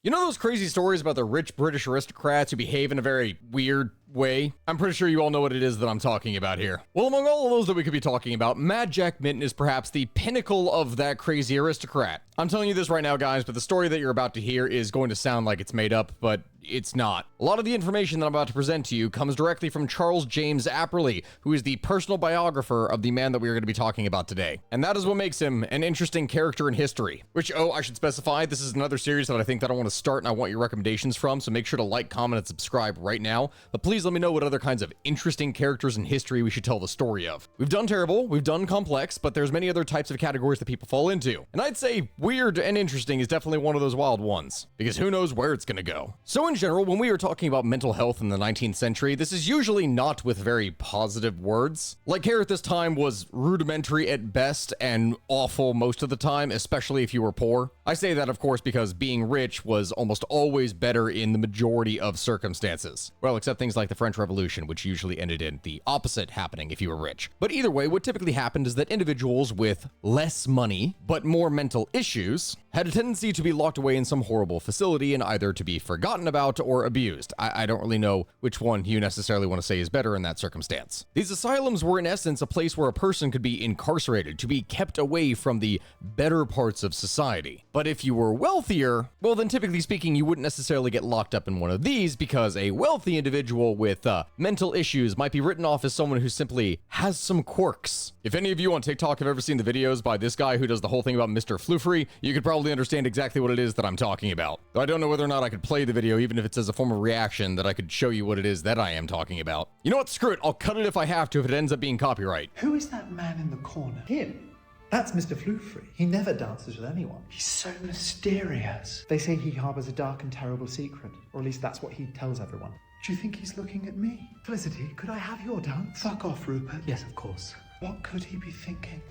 You know those crazy stories about the rich British aristocrats who behave in a very weird way? I'm pretty sure you all know what it is that I'm talking about here. Well, among all of those that we could be talking about, Mad Jack Mytton is perhaps the pinnacle of that crazy aristocrat. I'm telling you this right now, guys, but the story that you're about to hear is going to sound like it's made up, but it's not. A lot of the information that I'm about to present to you comes directly from Charles James Apperley, who is the personal biographer of the man that we are going to be talking about today. And that is what makes him an interesting character in history. Which, I should specify, this is another series that I think that I want to start and I want your recommendations from, so make sure to like, comment, and subscribe right now. But please let me know what other kinds of interesting characters in history we should tell the story of. We've done terrible, we've done complex, but there's many other types of categories that people fall into. And I'd say weird and interesting is definitely one of those wild ones, because who knows where it's gonna go. So in general, when we are talking about mental health in the 19th century, this is usually not with very positive words. Like, care at this time was rudimentary at best and awful most of the time, especially if you were poor. I say that, of course, because being rich was almost always better in the majority of circumstances. Well, except things like the French Revolution, which usually ended in the opposite happening if you were rich. But either way, what typically happened is that individuals with less money, but more mental issues, had a tendency to be locked away in some horrible facility and either to be forgotten about or abused. I don't really know which one you necessarily want to say is better in that circumstance. These asylums were in essence a place where a person could be incarcerated, to be kept away from the better parts of society. But if you were wealthier, well then typically speaking you wouldn't necessarily get locked up in one of these, because a wealthy individual with mental issues might be written off as someone who simply has some quirks. If any of you on TikTok have ever seen the videos by this guy who does the whole thing about Mr. Floofree, you could probably understand exactly what it is that I'm talking about. Though I don't know whether or not I could play the video, even if it's as a form of reaction, that I could show you what it is that I am talking about. You know what? Screw it. I'll cut it if I have to, if it ends up being copyright. Who is that man in the corner? Him? That's Mr. Floofree. He never dances with anyone. He's so mysterious. They say he harbors a dark and terrible secret, or at least that's what he tells everyone. Do you think he's looking at me? Felicity, could I have your dance? Fuck off, Rupert. Yes, of course. What could he be thinking?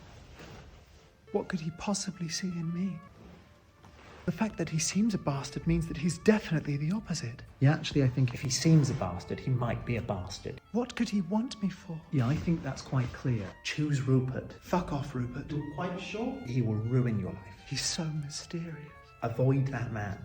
What could he possibly see in me? The fact that he seems a bastard means that he's definitely the opposite. Yeah, actually, I think if he seems a bastard, he might be a bastard. What could he want me for? Yeah, I think that's quite clear. Choose Rupert. Fuck off, Rupert. You're quite sure? He will ruin your life. He's so mysterious. Avoid that man.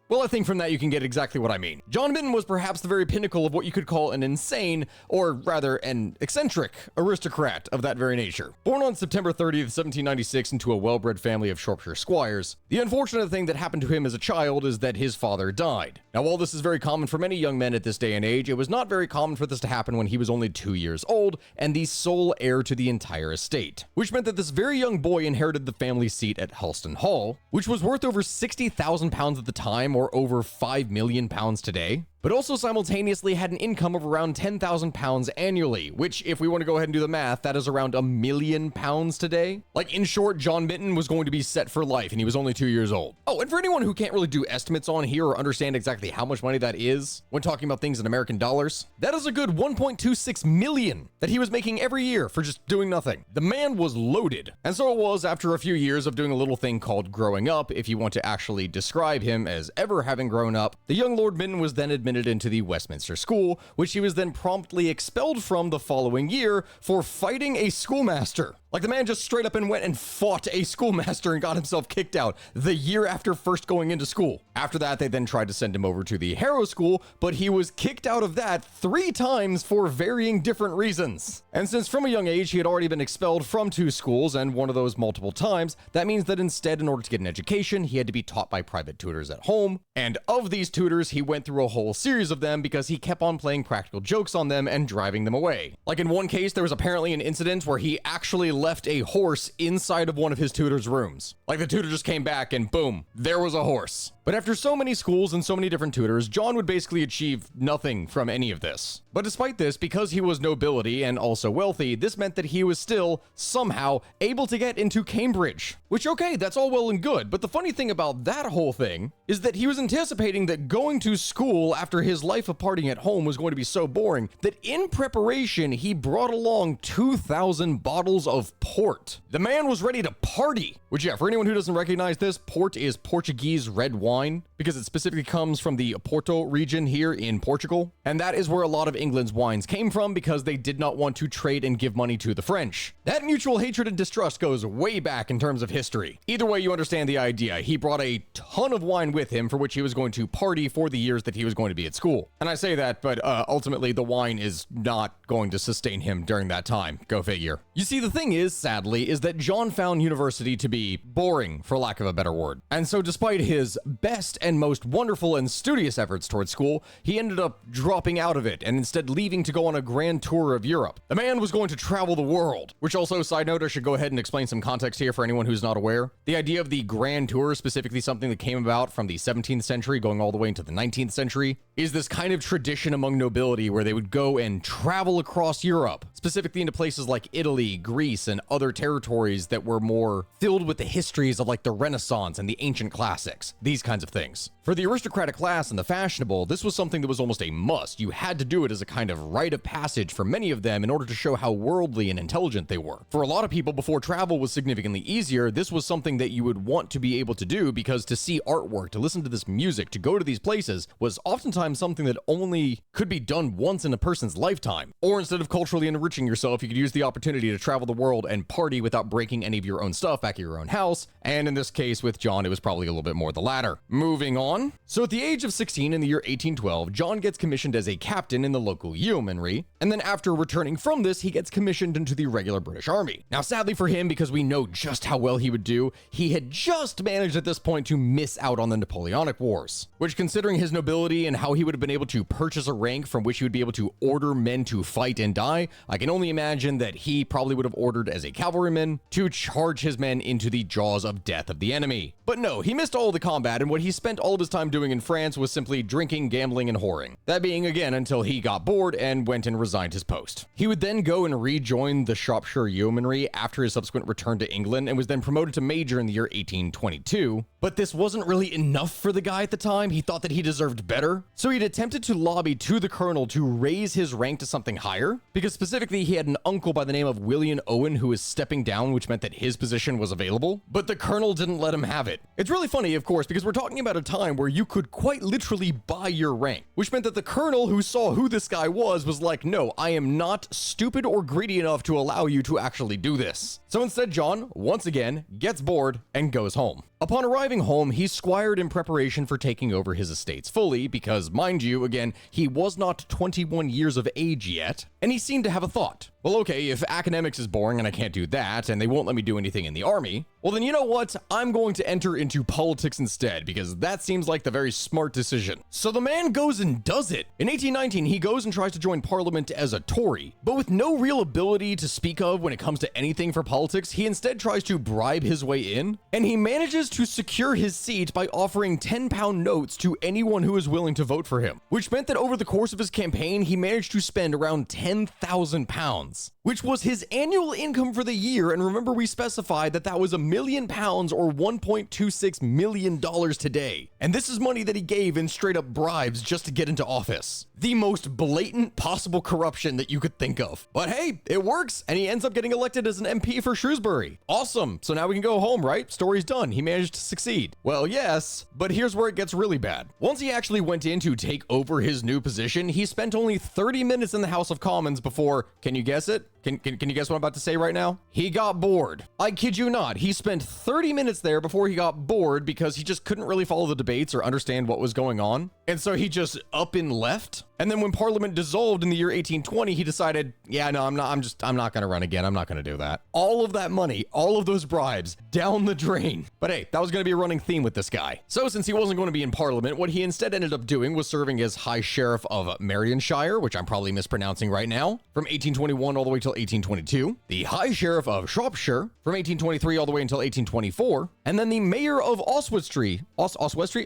Well, I think from that you can get exactly what I mean. John Mytton was perhaps the very pinnacle of what you could call an insane, or rather an eccentric, aristocrat of that very nature. Born on September 30th, 1796 into a well-bred family of Shropshire squires, the unfortunate thing that happened to him as a child is that his father died. Now, while this is very common for many young men at this day and age, it was not very common for this to happen when he was only 2 years old and the sole heir to the entire estate, which meant that this very young boy inherited the family seat at Helston Hall, which was worth over £60,000 at the time, or over £5 million today, but also simultaneously had an income of around £10,000 annually, which, if we want to go ahead and do the math, that is around £1 million today. Like, in short, John Mytton was going to be set for life, and he was only 2 years old. Oh, and for anyone who can't really do estimates on here or understand exactly how much money that is when talking about things in American dollars, that is a good $1.26 million that he was making every year for just doing nothing. The man was loaded. And so it was after a few years of doing a little thing called growing up, if you want to actually describe him as ever having grown up, the young Lord Mytton was then admitted into the Westminster School, which he was then promptly expelled from the following year for fighting a schoolmaster. Like, the man just straight up and went and fought a schoolmaster and got himself kicked out the year after first going into school. After that, they then tried to send him over to the Harrow School, but he was kicked out of that 3 times for varying different reasons. And since from a young age he had already been expelled from 2 schools, and one of those multiple times, that means that instead, in order to get an education, he had to be taught by private tutors at home. And of these tutors, he went through a whole series of them because he kept on playing practical jokes on them and driving them away. Like, in one case, there was apparently an incident where he actually left a horse inside of one of his tutor's rooms. Like, the tutor just came back and boom, there was a horse. But after so many schools and so many different tutors, John would basically achieve nothing from any of this. But despite this, because he was nobility and also wealthy, this meant that he was still, somehow, able to get into Cambridge. Which, okay, that's all well and good, but the funny thing about that whole thing is that he was anticipating that going to school after his life of partying at home was going to be so boring that in preparation, he brought along 2,000 bottles of port. The man was ready to party. Which, yeah, for anyone who doesn't recognize this, port is Portuguese red wine. because it specifically comes from the Porto region here in Portugal. And that is where a lot of England's wines came from because they did not want to trade and give money to the French. That mutual hatred and distrust goes way back in terms of history. Either way, you understand the idea. He brought a ton of wine with him for which he was going to party for the years that he was going to be at school. And I say that, but ultimately the wine is not going to sustain him during that time. Go figure. You see, the thing is, sadly, is that John found university to be boring, for lack of a better word. And so despite his best and most wonderful and studious efforts towards school, he ended up dropping out of it and instead leaving to go on a grand tour of Europe. The man was going to travel the world, which also, side note, I should go ahead and explain some context here for anyone who's not aware. The idea of the grand tour, specifically something that came about from the 17th century going all the way into the 19th century, is this kind of tradition among nobility where they would go and travel across Europe, specifically into places like Italy, Greece, and other territories that were more filled with the histories of like the Renaissance and the ancient classics, these kinds of things. For the aristocratic class and the fashionable, this was something that was almost a must. You had to do it as a kind of rite of passage for many of them in order to show how worldly and intelligent they were. For a lot of people, before travel was significantly easier, this was something that you would want to be able to do because to see artwork, to listen to this music, to go to these places was oftentimes something that only could be done once in a person's lifetime. Or instead of culturally enriching yourself, you could use the opportunity to travel the world and party without breaking any of your own stuff back at your own house. And in this case with John, it was probably a little bit more the latter. Moving on. So at the age of 16 in the year 1812, John gets commissioned as a captain in the local yeomanry. And then after returning from this, he gets commissioned into the regular British Army. Now, sadly for him, because we know just how well he would do, he had just managed at this point to miss out on the Napoleonic Wars, which, considering his nobility and how he would have been able to purchase a rank from which he would be able to order men to fight and die, I can only imagine that he probably would have ordered as a cavalryman to charge his men into the jaws of death of the enemy. But no, he missed all the combat, and what he spent all of his time doing in France was simply drinking, gambling, and whoring. That being, again, until he got bored and went and resigned his post. He would then go and rejoin the Shropshire Yeomanry after his subsequent return to England and was then promoted to major in the year 1822. But this wasn't really enough for the guy at the time. He thought that he deserved better. So he'd attempted to lobby to the colonel to raise his rank to something higher, because specifically he had an uncle by the name of William Owen who was stepping down, which meant that his position was available, but the colonel didn't let him have it. It's really funny, of course, because we're talking about a time where you could quite literally buy your rank, which meant that the colonel who saw who this guy was like, no, I am not stupid or greedy enough to allow you to actually do this. So instead, John, once again, gets bored and goes home. Upon arriving home, he squired in preparation for taking over his estates fully because, mind you, again, he was not 21 years of age yet, and he seemed to have a thought. Well, okay, if academics is boring and I can't do that, and they won't let me do anything in the army, well then you know what? I'm going to enter into politics instead, because that seems like the very smart decision. So the man goes and does it. In 1819, he goes and tries to join parliament as a Tory, but with no real ability to speak of when it comes to anything for politics, he instead tries to bribe his way in, and he manages to secure his seat by offering £10 notes to anyone who is willing to vote for him, which meant that over the course of his campaign, he managed to spend around £10,000, which was his annual income for the year. And remember, we specified that that was £1 million or $1.26 million today. And this is money that he gave in straight up bribes just to get into office. The most blatant possible corruption that you could think of. But hey, it works, and he ends up getting elected as an MP for Shrewsbury. Awesome. So now we can go home, right? Story's done. He managed to succeed. Well, yes, but here's where it gets really bad. Once he actually went in to take over his new position, he spent only 30 minutes in the House of Commons before, can you guess it? Can you guess what I'm about to say right now? He got bored. I kid you not. He spent 30 minutes there before he got bored because he just couldn't really follow the debates or understand what was going on. And so he just up and left. And then when Parliament dissolved in the year 1820, he decided, yeah, no, I'm not going to run again. I'm not going to do that. All of that money, all of those bribes down the drain. But hey, that was going to be a running theme with this guy. So since he wasn't going to be in Parliament, what he instead ended up doing was serving as High Sheriff of Merionshire, which I'm probably mispronouncing right now, from 1821 all the way till 1822, the High Sheriff of Shropshire from 1823 all the way until 1824, and then the Mayor of Oswestry. Oswestry?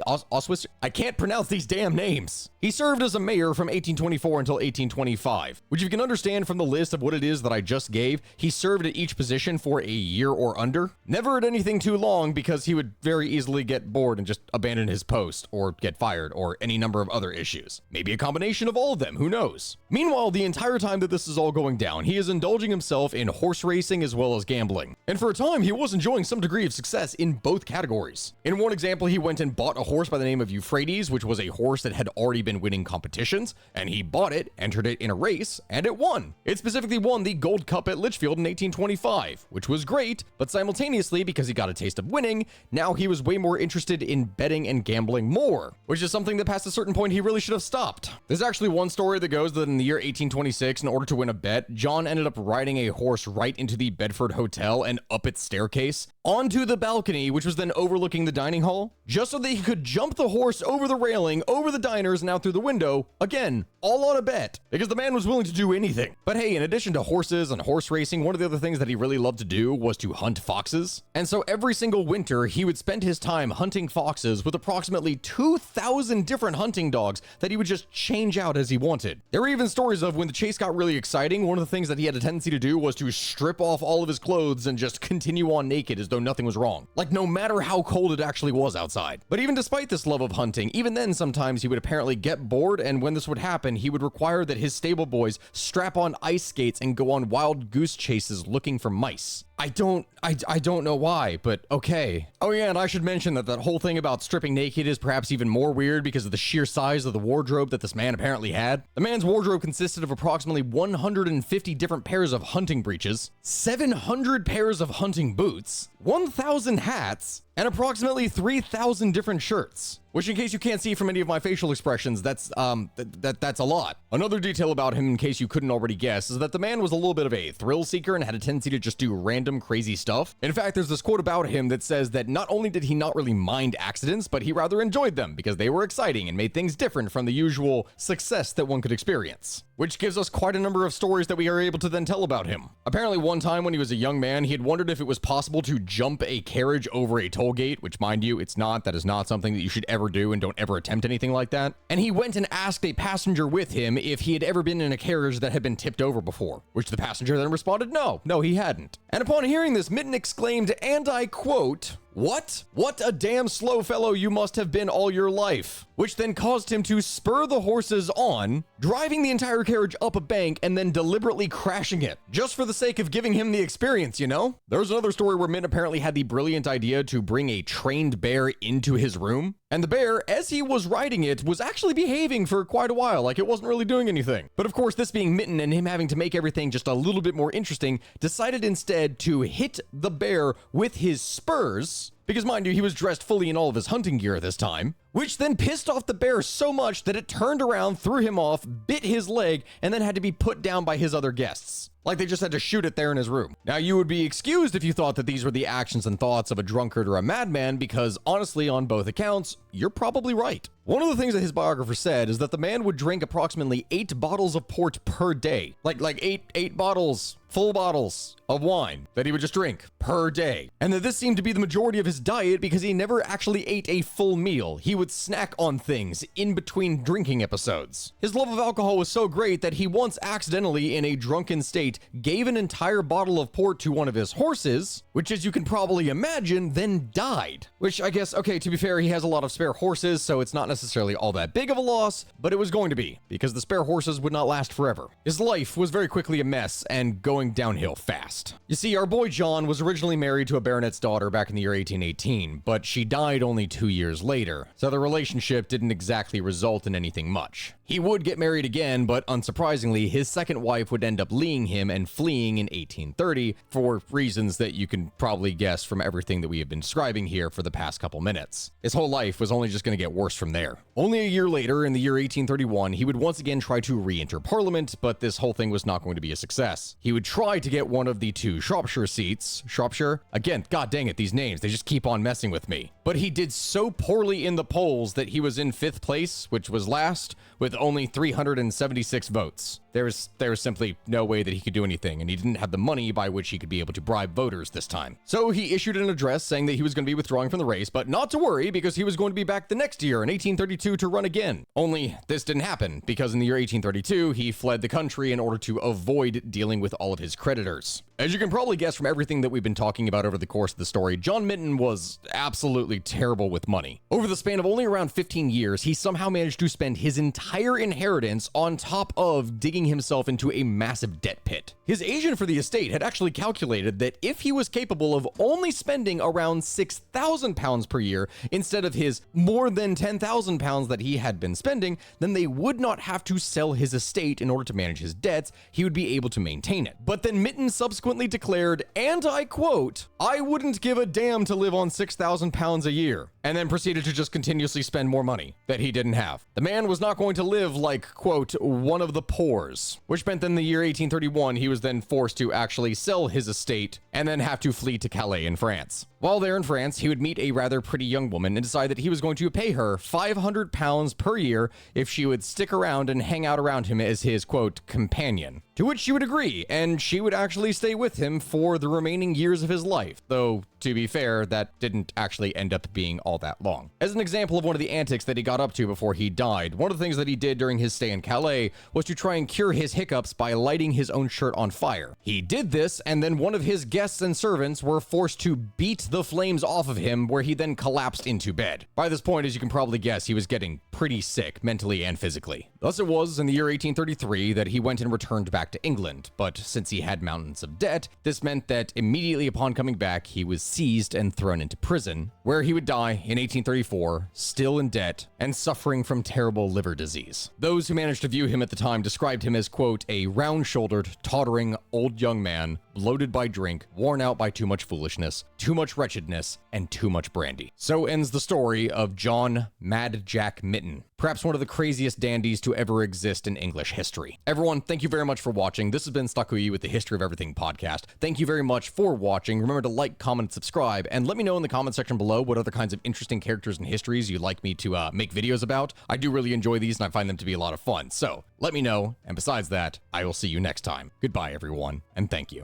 I can't pronounce these damn names. He served as a mayor from 1824 until 1825, which you can understand from the list of what it is that I just gave. He served at each position for a year or under. Never at anything too long because he would very easily get bored and just abandon his post or get fired or any number of other issues. Maybe a combination of all of them, who knows? Meanwhile, the entire time that this is all going down, he is indulging himself in horse racing as well as gambling. And for a time, he was enjoying some degree of success in both categories. In one example, he went and bought a horse by the name of Euphrates, which was a horse that had already been winning competitions, and he bought it, entered it in a race, and it won. It specifically won the Gold Cup at Litchfield in 1825, which was great, but simultaneously, because he got a taste of winning, now he was way more interested in betting and gambling more, which is something that past a certain point he really should have stopped. There's actually one story that goes that in the year 1826, in order to win a bet, John ended up riding a horse right into the Bedford Hotel and up its staircase, onto the balcony, which was then overlooking the dining hall, just so that he could jump the horse over the railing, over the diners, and out through the window, again, all on a bet, because the man was willing to do anything. But hey, in addition to horses and horse racing, one of the other things that he really loved to do was to hunt foxes. And so every single winter, he would spend his time hunting foxes with approximately 2,000 different hunting dogs that he would just change out as he wanted. There were even stories of when the chase got really exciting, one of the things that he had a tendency to do was to strip off all of his clothes and just continue on naked as though nothing was wrong. Like, no matter how cold it actually was outside. But even despite this love of hunting, even then sometimes he would apparently get bored, and when this would happen, he would require that his stable boys strap on ice skates and go on wild goose chases looking for mice. I don't know why, but okay. Oh yeah, and I should mention that whole thing about stripping naked is perhaps even more weird because of the sheer size of the wardrobe that this man apparently had. The man's wardrobe consisted of approximately 150 different pairs of hunting breeches, 700 pairs of hunting boots, 1,000 hats, and approximately 3,000 different shirts. Which, in case you can't see from any of my facial expressions, that's a lot. Another detail about him, in case you couldn't already guess, is that the man was a little bit of a thrill seeker and had a tendency to just do random crazy stuff. In fact, there's this quote about him that says that not only did he not really mind accidents, but he rather enjoyed them because they were exciting and made things different from the usual success that one could experience. Which gives us quite a number of stories that we are able to then tell about him. Apparently one time when he was a young man, he had wondered if it was possible to jump a carriage over a toll gate, which mind you, it's not. That is not something that you should ever do, and don't ever attempt anything like that. And he went and asked a passenger with him if he had ever been in a carriage that had been tipped over before, which the passenger then responded, no, he hadn't. And upon hearing this, Mytton exclaimed, and I quote, "What? What a damn slow fellow you must have been all your life," which then caused him to spur the horses on, driving the entire carriage up a bank and then deliberately crashing it, just for the sake of giving him the experience, you know? There was another story where Mytton apparently had the brilliant idea to bring a trained bear into his room, and the bear, as he was riding it, was actually behaving for quite a while, like it wasn't really doing anything. But of course, this being Mytton and him having to make everything just a little bit more interesting, decided instead to hit the bear with his spurs, because mind you, he was dressed fully in all of his hunting gear at this time, which then pissed off the bear so much that it turned around, threw him off, bit his leg, and then had to be put down by his other guests. Like they just had to shoot it there in his room. Now, you would be excused if you thought that these were the actions and thoughts of a drunkard or a madman, because honestly, on both accounts, you're probably right. One of the things that his biographer said is that the man would drink approximately 8 bottles of port per day. Like eight bottles, full bottles of wine that he would just drink per day. And that this seemed to be the majority of his diet because he never actually ate a full meal. He would snack on things in between drinking episodes. His love of alcohol was so great that he once accidentally, in a drunken state, gave an entire bottle of port to one of his horses, which, as you can probably imagine, then died. Which I guess, okay, to be fair, he has a lot of spare horses, so it's not necessarily all that big of a loss, but it was going to be, because the spare horses would not last forever. His life was very quickly a mess and going downhill fast. You see, our boy John was originally married to a baronet's daughter back in the year 1818, but she died only 2 years later, so the relationship didn't exactly result in anything much. He would get married again, but unsurprisingly, his second wife would end up leaving him and fleeing in 1830 for reasons that you can probably guess from everything that we have been describing here for the past couple minutes. His whole life was only just going to get worse from there. Only a year later, in the year 1831, he would once again try to re-enter Parliament, but this whole thing was not going to be a success. He would try to get one of the 2 Shropshire seats. Shropshire? Again, god dang it, these names, they just keep on messing with me. But he did so poorly in the polls that he was in 5th place, which was last, with only 376 votes. There's simply no way that he could do anything, and he didn't have the money by which he could be able to bribe voters this time. So he issued an address saying that he was going to be withdrawing from the race, but not to worry, because he was going to be back the next year in 1832 to run again. Only this didn't happen, because in the year 1832, he fled the country in order to avoid dealing with all of his creditors. As you can probably guess from everything that we've been talking about over the course of the story, John Mytton was absolutely terrible with money. Over the span of only around 15 years, he somehow managed to spend his entire inheritance on top of digging digging himself into a massive debt pit. His agent for the estate had actually calculated that if he was capable of only spending around £6,000 per year instead of his more than £10,000 that he had been spending, then they would not have to sell his estate in order to manage his debts. He would be able to maintain it. But then Mytton subsequently declared, and I quote, "I wouldn't give a damn to live on £6,000 a year," and then proceeded to just continuously spend more money that he didn't have. The man was not going to live like, quote, one of the poors, which meant that in the year 1831, he was then forced to actually sell his estate and then have to flee to Calais in France. While there in France, he would meet a rather pretty young woman and decide that he was going to pay her £500 per year if she would stick around and hang out around him as his, quote, companion. To which she would agree, and she would actually stay with him for the remaining years of his life, though, to be fair, that didn't actually end up being all that long. As an example of one of the antics that he got up to before he died, one of the things that he did during his stay in Calais was to try and cure his hiccups by lighting his own shirt on fire. He did this, and then one of his guests and servants were forced to beat the flames off of him, where he then collapsed into bed. By this point, as you can probably guess, he was getting pretty sick, mentally and physically. Thus it was in the year 1833 that he went and returned back to England, but since he had mountains of debt, this meant that immediately upon coming back, he was seized and thrown into prison, where he would die in 1834, still in debt and suffering from terrible liver disease. Those who managed to view him at the time described him as, quote, a round-shouldered, tottering, old young man, bloated by drink, worn out by too much foolishness, too much wretchedness, and too much brandy. So ends the story of John Mad Jack Mytton, perhaps one of the craziest dandies to ever exist in English history. Everyone, thank you very much for watching. This has been Stakuyi with the History of Everything podcast. Thank you very much for watching. Remember to like, comment, subscribe, and let me know in the comment section below what other kinds of interesting characters and histories you'd like me to make videos about. I do really enjoy these, and I find them to be a lot of fun. So let me know, and besides that, I will see you next time. Goodbye, everyone, and thank you.